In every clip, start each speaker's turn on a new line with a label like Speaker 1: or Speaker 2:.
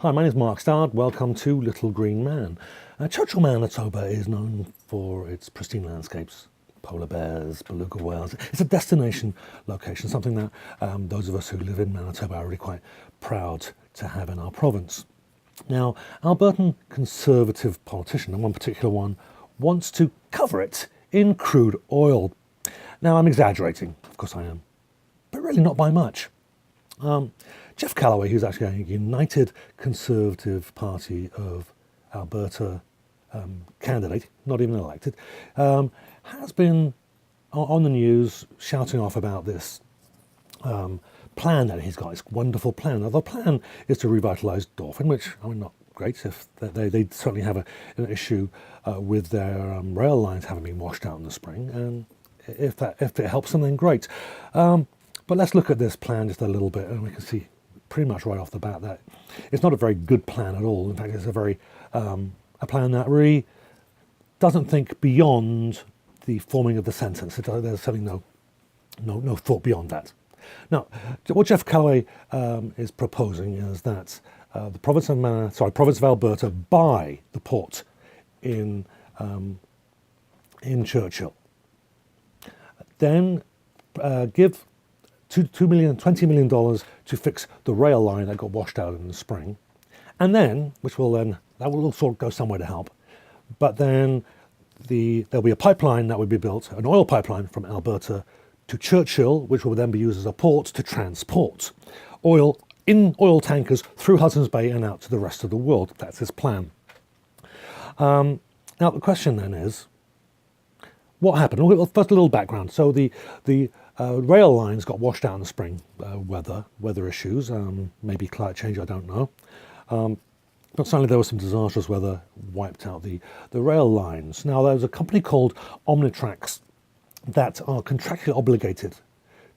Speaker 1: Hi, my name is Mark Stard. Welcome to Little Green Man. Churchill Manitoba is known for its pristine landscapes, polar bears, beluga whales. It's a destination location, something that those of us who live in Manitoba are really quite proud to have in our province. Now, Albertan Conservative politician, and one particular one, wants to cover it in crude oil. Now, I'm exaggerating, of course I am, but really not by much. Jeff Callaway, who's actually a United Conservative Party of Alberta candidate, not even elected, has been on the news shouting off about this plan that he's got, this wonderful plan. Now, the plan is to revitalize Dauphin, which, I mean, not great. If they certainly have an issue with their rail lines having been washed out in the spring, and if it helps them, then great. But let's look at this plan just a little bit, and we can see pretty much right off the bat that it's not a very good plan at all. In fact, it's a plan that really doesn't think beyond the forming of the sentence. There's certainly no thought beyond that. Now, what Jeff Callaway is proposing is that the province of Alberta buy the port in Churchill, then give $20 million to fix the rail line that got washed out in the spring, and then, that will sort of go somewhere to help, but then there'll be a pipeline that would be built, an oil pipeline from Alberta to Churchill, which will then be used as a port to transport oil in oil tankers through Hudson's Bay and out to the rest of the world. That's his plan. Now the question then is, what happened? Well, first a little background. So the rail lines got washed out in the spring, weather issues, maybe climate change, I don't know. But certainly there was some disastrous weather wiped out the rail lines. Now there's a company called Omnitrax that are contractually obligated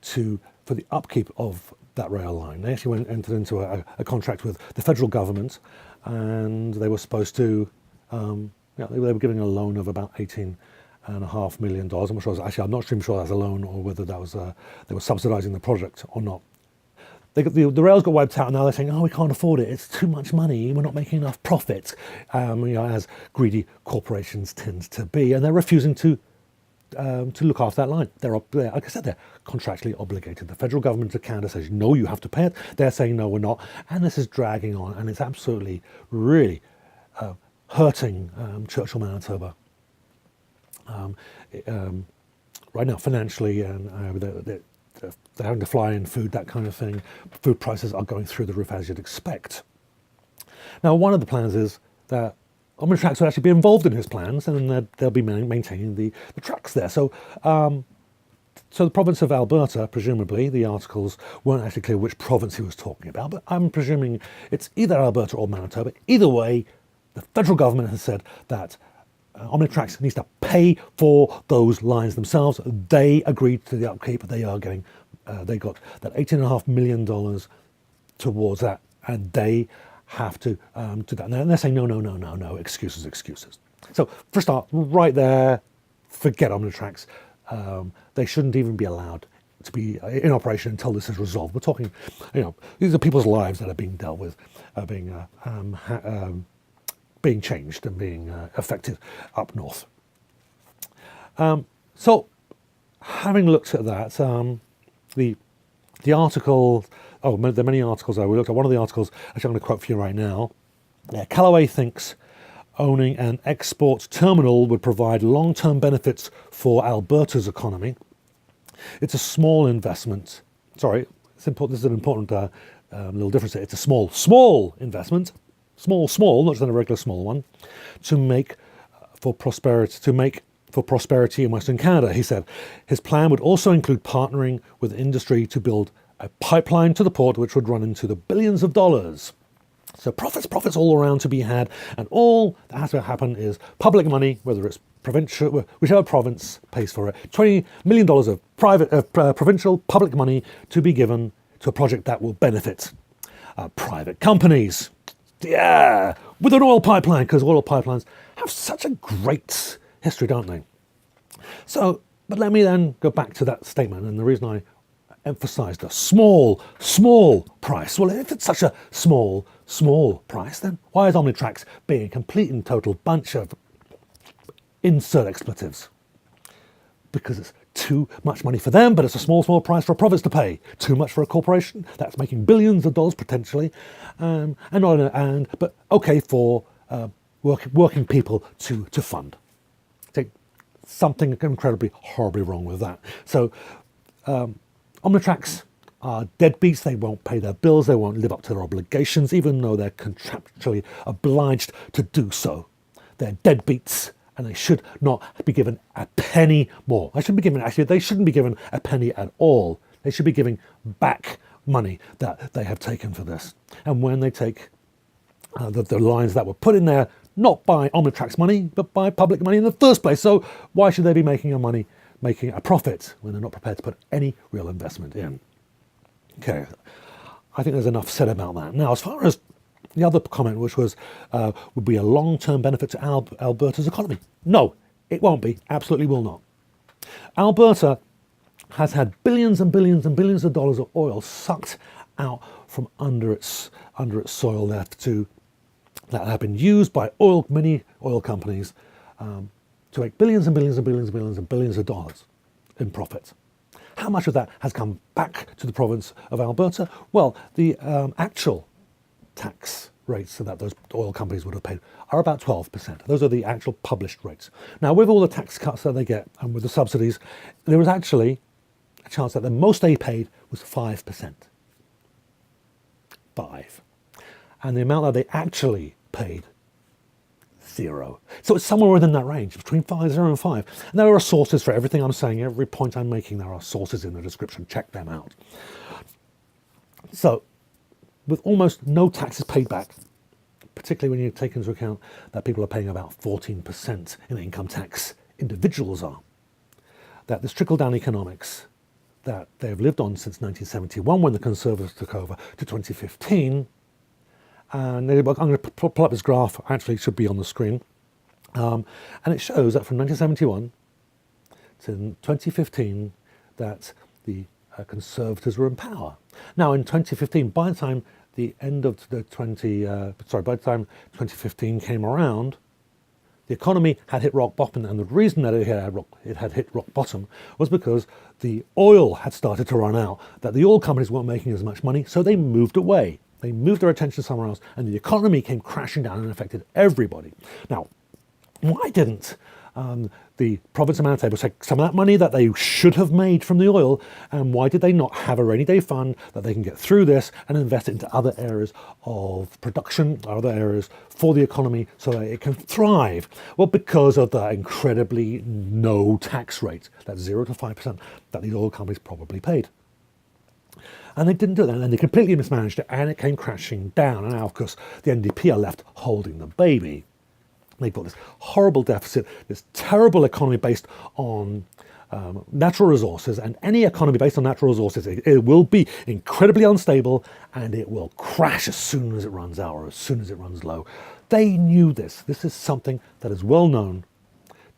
Speaker 1: for the upkeep of that rail line. They actually entered into a contract with the federal government, and they were supposed to, they were giving a loan of about $18.5 million. I'm not even sure that's a loan or whether that was they were subsidising the project or not. The rails got wiped out, and now they're saying, "Oh, we can't afford it. It's too much money. We're not making enough profit." As greedy corporations tend to be, and they're refusing to look after that line. Like I said, they're contractually obligated. The federal government of Canada says, "No, you have to pay it." They're saying, "No, we're not," and this is dragging on, and it's absolutely, really hurting Churchill, Manitoba. Right now, financially, and they're having to fly in food, that kind of thing. Food prices are going through the roof, as you'd expect. Now, one of the plans is that Omnitrax will actually be involved in his plans, and then they'll be maintaining the tracks there. So the province of Alberta, presumably, the articles weren't actually clear which province he was talking about, but I'm presuming it's either Alberta or Manitoba. Either way, the federal government has said that Omnitrax needs to pay for those lines themselves. They agreed to the upkeep. They got that $18.5 million towards that, and they have to do that. And they're saying, no, excuses. So for a start, right there, forget Omnitrax. They shouldn't even be allowed to be in operation until this is resolved. We're talking, these are people's lives that are being dealt with, being changed and being affected up north. So, having looked at that, the article, there are many articles we looked at. One of the articles, actually I'm going to quote for you right now. Callaway thinks owning an export terminal would provide long-term benefits for Alberta's economy. It's a small investment. Sorry, it's important. This is an important little difference here. It's a small investment. Small, not just a regular small one, to make for prosperity in Western Canada, he said. His plan would also include partnering with industry to build a pipeline to the port which would run into the billions of dollars. So profits all around to be had, and all that has to happen is public money, whether it's provincial, whichever province pays for it, $20 million of provincial public money to be given to a project that will benefit private companies. Yeah, with an oil pipeline, because oil pipelines have such a great history, don't they? So, but let me then go back to that statement, and the reason I emphasise the small price. Well, if it's such a small price, then why is Omnitrax being a complete and total bunch of insert expletives? Because it's too much money for them, but it's a small price for profits to pay. Too much for a corporation that's making billions of dollars potentially, but okay for working people to fund. Something incredibly horribly wrong with that. So Omnitrax are deadbeats. They won't pay their bills. They won't live up to their obligations, even though they're contractually obliged to do so. They're deadbeats, and they should not be given a penny more. They shouldn't be given a penny at all. They should be giving back money that they have taken for this. And when they take the lines that were put in there, not by Omnitrax money, but by public money in the first place. So why should they be making a profit when they're not prepared to put any real investment in? Okay, I think there's enough said about that. Now, as far as the other comment, which was, would be a long-term benefit to Alberta's economy. No, it won't be. Absolutely will not. Alberta has had billions and billions and billions of dollars of oil sucked out from under its soil that have been used by many oil companies to make billions and billions and billions and billions and billions of dollars in profit. How much of that has come back to the province of Alberta? Well, the actual tax rates that those oil companies would have paid are about 12%. Those are the actual published rates. Now, with all the tax cuts that they get and with the subsidies, there was actually a chance that the most they paid was 5%. 5. And the amount that they actually paid, 0. So it's somewhere within that range, between 0 and 5. And there are sources for everything I'm saying, every point I'm making, there are sources in the description. Check them out. So, with almost no taxes paid back, particularly when you take into account that people are paying about 14% in income tax, individuals are, that this trickle-down economics that they've lived on since 1971 when the Conservatives took over to 2015, and I'm going to pull up this graph, actually it should be on the screen, and it shows that from 1971 to 2015 that the Conservatives were in power. Now in 2015, by the time the end of by the time 2015 came around, the economy had hit rock bottom, and the reason that it had hit rock bottom was because the oil had started to run out, that the oil companies weren't making as much money, so they moved away. They moved their attention somewhere else, and the economy came crashing down and affected everybody. Now, why didn't the province of Manitoba take some of that money that they should have made from the oil, and why did they not have a rainy day fund that they can get through this and invest it into other areas of production, other areas for the economy so that it can thrive? Well, because of the incredibly no tax rate, that 0 to 5% that the oil companies probably paid. And they didn't do that, and they completely mismanaged it, and it came crashing down. And now, of course, the NDP are left holding the baby. They've got this horrible deficit, this terrible economy based on natural resources, and any economy based on natural resources, it will be incredibly unstable, and it will crash as soon as it runs out or as soon as it runs low. They knew this. This is something that is well known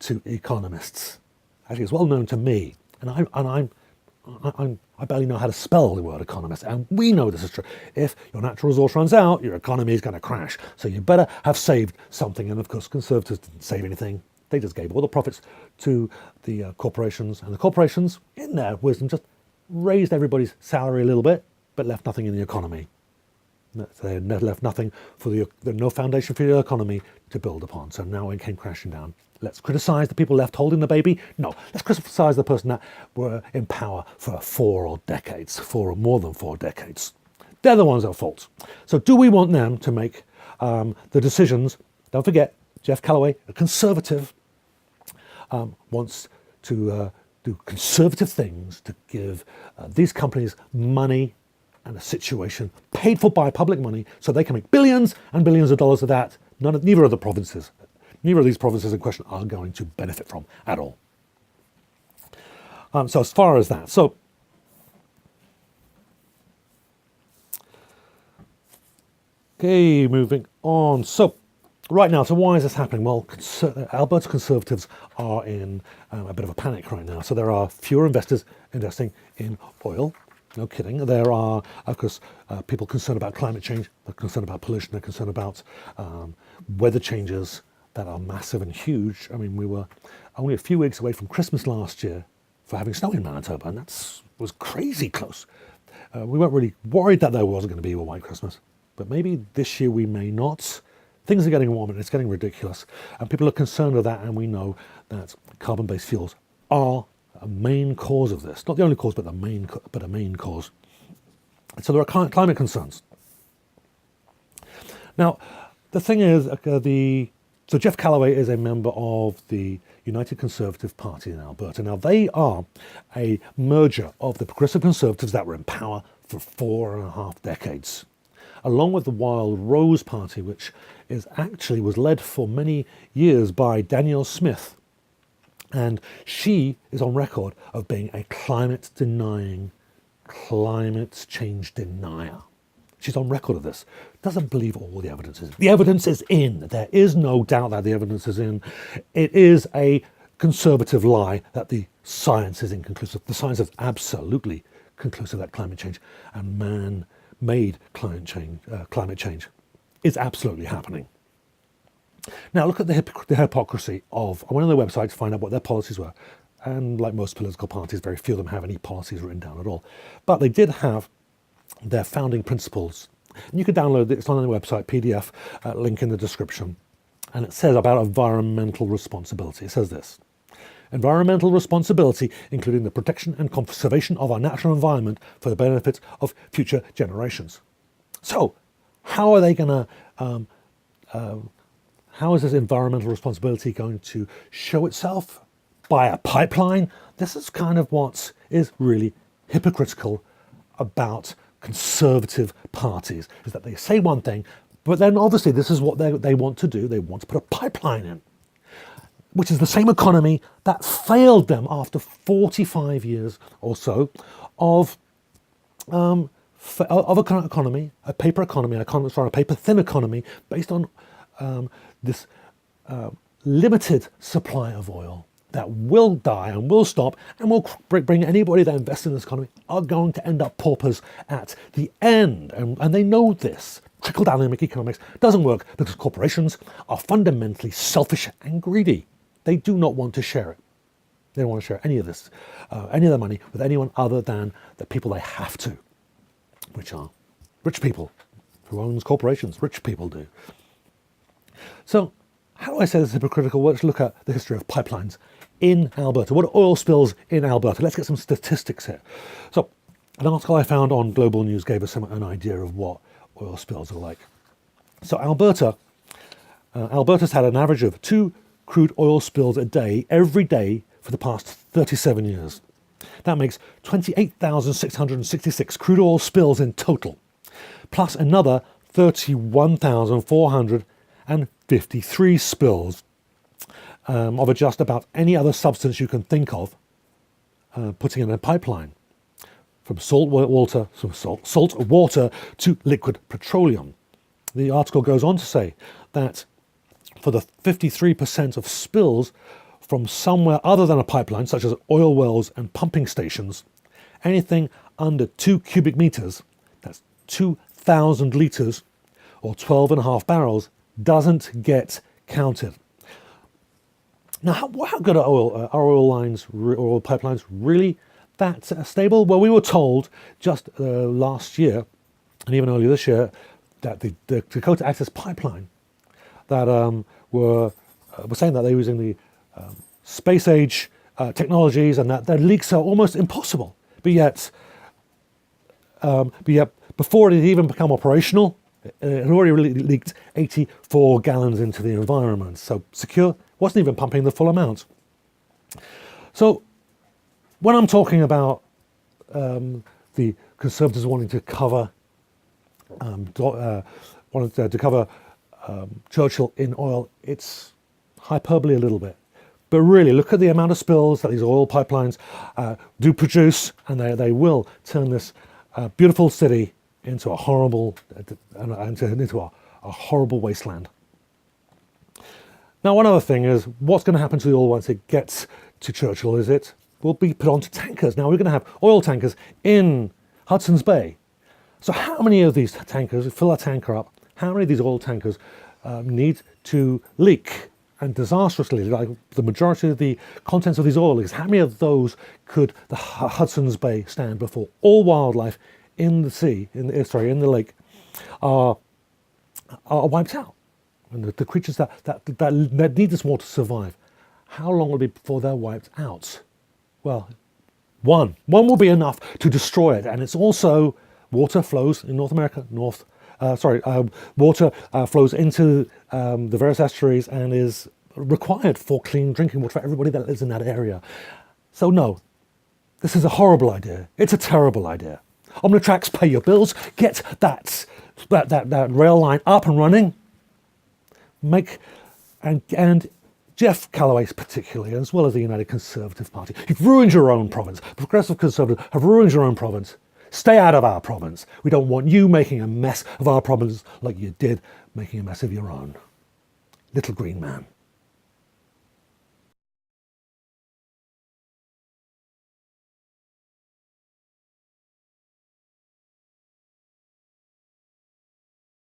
Speaker 1: to economists. Actually, it's well known to me, and I barely know how to spell the word economist, and we know this is true. If your natural resource runs out, your economy is going to crash. So you better have saved something. And of course, Conservatives didn't save anything. They just gave all the profits to the corporations, and the corporations, in their wisdom, just raised everybody's salary a little bit, but left nothing in the economy. They left nothing for no foundation for the economy to build upon. So now it came crashing down. Let's criticize the people left holding the baby? No, let's criticize the person that were in power for 4 or more than 4 decades. They're the ones at fault. So do we want them to make the decisions? Don't forget, Jeff Callaway, a Conservative, wants to do conservative things to give these companies money and a situation paid for by public money so they can make billions and billions of dollars of that. Neither of these provinces in question are going to benefit from at all. So as far as that, okay, moving on. So right now, so why is this happening? Well, Alberta Conservatives are in a bit of a panic right now. So there are fewer investors investing in oil. No kidding. There are, of course, people concerned about climate change, they're concerned about pollution, they're concerned about weather changes that are massive and huge. I mean, we were only a few weeks away from Christmas last year for having snow in Manitoba, and that was crazy close. We weren't really worried that there wasn't going to be a white Christmas, but maybe this year we may not. Things are getting warmer and it's getting ridiculous, and people are concerned with that, and we know that carbon-based fuels are a main cause of this. Not the only cause, but a main cause. So there are climate concerns. Now, the thing is, so Jeff Callaway is a member of the United Conservative Party in Alberta. Now, they are a merger of the Progressive Conservatives that were in power for 4.5 decades, along with the Wildrose Party, which was led for many years by Danielle Smith. And she is on record of being a climate-denying, climate change denier. She's on record of this. Doesn't believe all the evidence is. The evidence is in. There is no doubt that the evidence is in. It is a conservative lie that the science is inconclusive. The science is absolutely conclusive that climate change and man-made climate change is absolutely happening. Now look at the hypocrisy of, I went on their website to find out what their policies were, and like most political parties, very few of them have any policies written down at all. But they did have their founding principles. And you can download it, it's on their website, PDF, link in the description. And it says about environmental responsibility. It says this: environmental responsibility, including the protection and conservation of our natural environment for the benefit of future generations. So, how are they going to, how is this environmental responsibility going to show itself? By a pipeline? This is kind of what is really hypocritical about conservative parties, is that they say one thing, but then obviously this is what they want to do. They want to put a pipeline in, which is the same economy that failed them after 45 years or so of an economy, a paper thin economy based on this limited supply of oil that will die and will stop and will bring anybody that invests in this economy are going to end up paupers at the end. And they know this. Trickle-down economics doesn't work because corporations are fundamentally selfish and greedy. They do not want to share it. They don't want to share any of this, any of their money with anyone other than the people they have to, which are rich people. Who owns corporations? Rich people do. So how do I say this is hypocritical? Well, let's look at the history of pipelines in Alberta. What are oil spills in Alberta? Let's get some statistics here. So an article I found on Global News gave us an idea of what oil spills are like. So Alberta's had an average of 2 crude oil spills a day, every day, for the past 37 years. That makes 28,666 crude oil spills in total, plus another 31,453 spills of just about any other substance you can think of putting in a pipeline, from salt water to liquid petroleum. The article goes on to say that for the 53% of spills from somewhere other than a pipeline, such as oil wells and pumping stations, anything under 2 cubic meters, that's 2,000 litres or 12.5 barrels, doesn't get counted. Now, how good are oil pipelines really that stable? Well, we were told just last year, and even earlier this year, that the Dakota Access Pipeline that were saying that they were using the space age technologies, and that their leaks are almost impossible. But yet, before it had even become operational, it had already leaked 84 gallons into the environment. So secure, wasn't even pumping the full amount. So when I'm talking about the Conservatives wanting to cover Churchill in oil, it's hyperbole a little bit. But really, look at the amount of spills that these oil pipelines do produce, and they will turn this beautiful city into a horrible wasteland. Now, one other thing is, what's going to happen to the oil once it gets to Churchill? Is it will be put onto tankers. Now, we're going to have oil tankers in Hudson's Bay. So how many of these tankers, fill a tanker up, how many of these oil tankers need to leak, and disastrously, like the majority of the contents of these oil leaks, how many of those could the Hudson's Bay stand before all wildlife in the sea, in the lake, are wiped out? And the creatures that need this water to survive, how long will it be before they're wiped out? Well, one will be enough to destroy it, and it's also water flows in North America, water flows into the various estuaries and is required for clean drinking water for everybody that lives in that area. So no, this is a horrible idea. It's a terrible idea. Omnitrax, pay your bills, get that rail line up and running. And Jeff Callaway particularly, as well as the United Conservative Party, you've ruined your own province. Progressive Conservatives have ruined your own province. Stay out of our province. We don't want you making a mess of our province like you did making a mess of your own. Little green man.